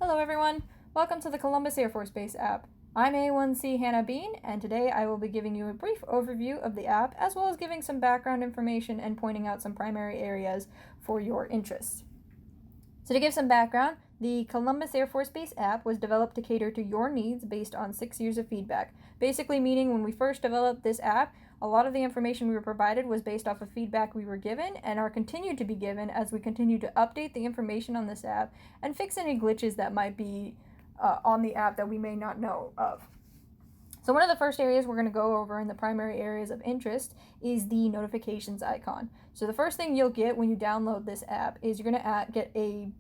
Hello everyone, welcome to the Columbus Air Force Base app. I'm A1C Hannah Bean, and today I will be giving you a brief overview of the app, as well as giving some background information and pointing out some primary areas for your interests. So to give some background, the Columbus Air Force Base app was developed to cater to your needs based on 6 years of feedback. Basically meaning when we first developed this app, a lot of the information we were provided was based off of feedback we were given and are continued to be given as we continue to update the information on this app and fix any glitches that might be on the app that we may not know of. So one of the first areas we're going to go over in the primary areas of interest is the notifications icon. So the first thing you'll get when you download this app is you're going to get a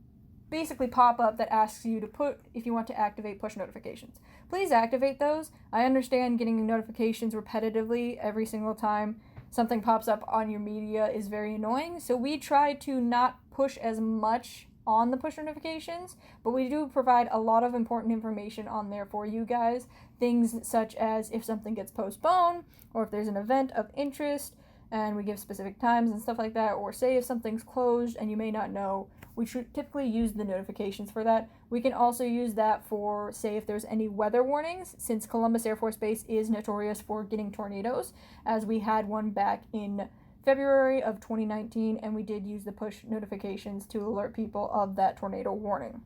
basically pop-up that asks you to put if you want to activate push notifications. Please activate those. I understand getting notifications repetitively every single time something pops up on your media is very annoying, so we try to not push as much on the push notifications, but we do provide a lot of important information on there for you guys. Things such as if something gets postponed, or if there's an event of interest, and we give specific times and stuff like that, or say if something's closed and you may not know. We should typically use the notifications for that. We can also use that for, say, if there's any weather warnings, since Columbus Air Force Base is notorious for getting tornadoes, as we had one back in February of 2019, and we did use the push notifications to alert people of that tornado warning.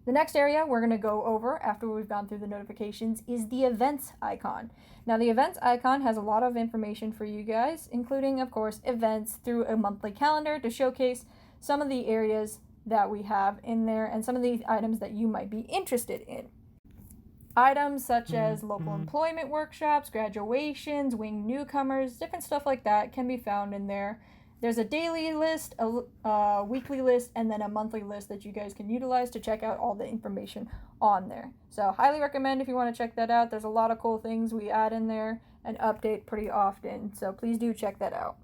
The next area we're going to go over after we've gone through the notifications is the events icon. Now the events icon has a lot of information for you guys, including, of course, events through a monthly calendar to showcase some of the areas that we have in there and some of the items that you might be interested in. Items such as local employment workshops, graduations, wing newcomers, different stuff like that can be found in there. There's a daily list, a weekly list, and then a monthly list that you guys can utilize to check out all the information on there. So highly recommend if you want to check that out. There's a lot of cool things we add in there and update pretty often, so please do check that out.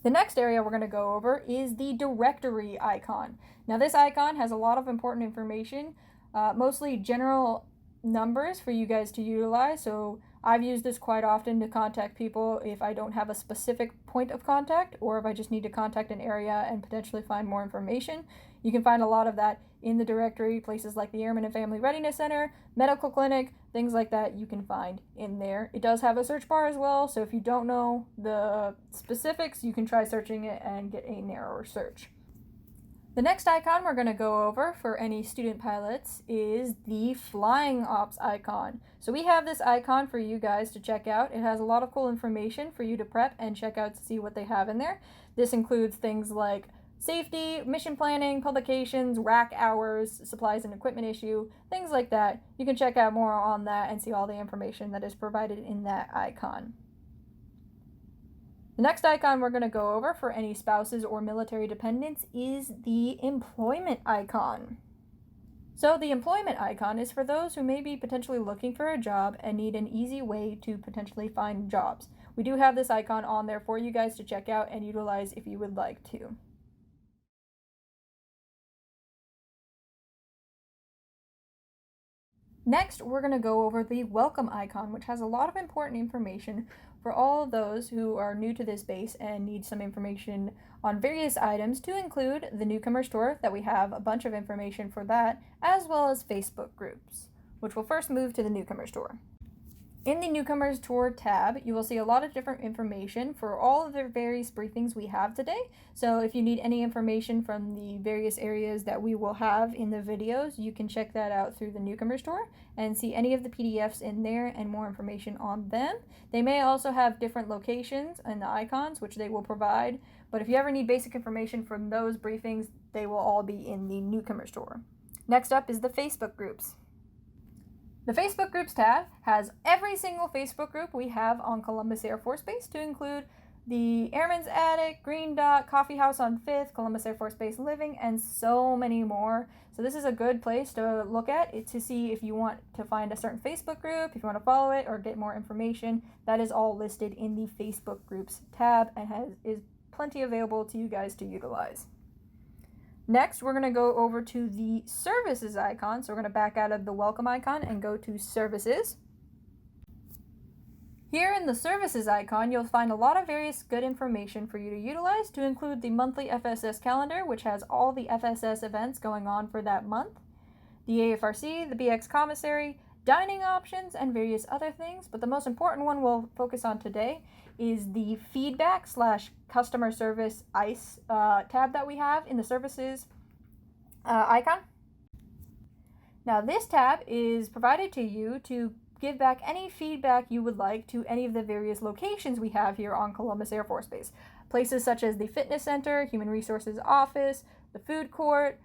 The next area we're going to go over is the directory icon. Now this icon has a lot of important information, mostly general numbers for you guys to utilize. So I've used this quite often to contact people if I don't have a specific point of contact, or if I just need to contact an area and potentially find more information. You can find a lot of that in the directory, places like the Airmen and Family Readiness Center, medical clinic, things like that you can find in there. It does have a search bar as well, so if you don't know the specifics, you can try searching it and get a narrower search. The next icon we're going to go over for any student pilots is the flying ops icon. So we have this icon for you guys to check out. It has a lot of cool information for you to prep and check out to see what they have in there. This includes things like safety, mission planning, publications, rack hours, supplies and equipment issue, things like that. You can check out more on that and see all the information that is provided in that icon. The next icon we're going to go over for any spouses or military dependents is the employment icon. So the employment icon is for those who may be potentially looking for a job and need an easy way to potentially find jobs. We do have this icon on there for you guys to check out and utilize if you would like to. Next, we're going to go over the welcome icon, which has a lot of important information for all of those who are new to this base and need some information on various items, to include the newcomer store that we have a bunch of information for that, as well as Facebook groups, which will first move to the newcomer store. In the Newcomers Tour tab, you will see a lot of different information for all of the various briefings we have today. So if you need any information from the various areas that we will have in the videos, you can check that out through the Newcomers Tour and see any of the PDFs in there and more information on them. They may also have different locations and the icons, which they will provide. But if you ever need basic information from those briefings, they will all be in the Newcomers Tour. Next up is the Facebook groups. The Facebook Groups tab has every single Facebook group we have on Columbus Air Force Base, to include the Airman's Attic, Green Dot, Coffee House on 5th, Columbus Air Force Base Living, and so many more. So this is a good place to look at it to see if you want to find a certain Facebook group, if you want to follow it, or get more information. That is all listed in the Facebook Groups tab and is plenty available to you guys to utilize. Next, we're going to go over to the services icon. So we're going to back out of the welcome icon and go to services. Here in the services icon, you'll find a lot of various good information for you to utilize, to include the monthly FSS calendar, which has all the FSS events going on for that month. the AFRC, the BX commissary, dining options, and various other things. But the most important one we'll focus on today is the feedback / customer service ICE tab that we have in the services icon. Now this tab is provided to you to give back any feedback you would like to any of the various locations we have here on Columbus Air Force Base. Places such as the fitness center, human resources office, the food court,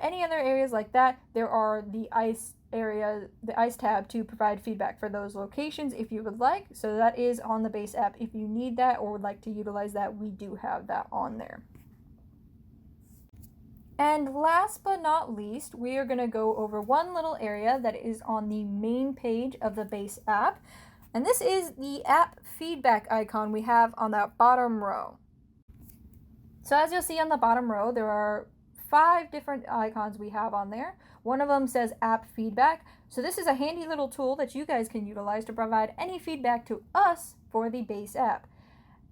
any other areas like that. There are the ICE area, the ICE tab to provide feedback for those locations if you would like. So that is on the base app. If you need that or would like to utilize that, we do have that on there. And last but not least, we are going to go over one little area that is on the main page of the base app. And this is the app feedback icon we have on that bottom row. So as you'll see on the bottom row, there are 5 different icons we have on there. One of them says app feedback. So this is a handy little tool that you guys can utilize to provide any feedback to us for the base app.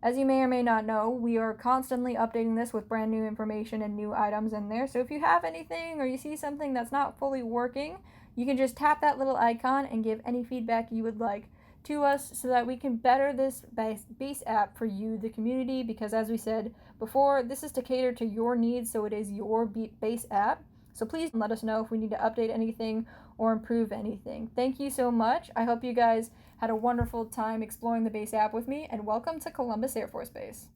As you may or may not know, we are constantly updating this with brand new information and new items in there. So if you have anything or you see something that's not fully working, you can just tap that little icon and give any feedback you would like to us so that we can better this base app for you, the community, because as we said before, this is to cater to your needs, so it is your base app. So please let us know if we need to update anything or improve anything. Thank you so much. I hope you guys had a wonderful time exploring the base app with me, and welcome to Columbus Air Force Base.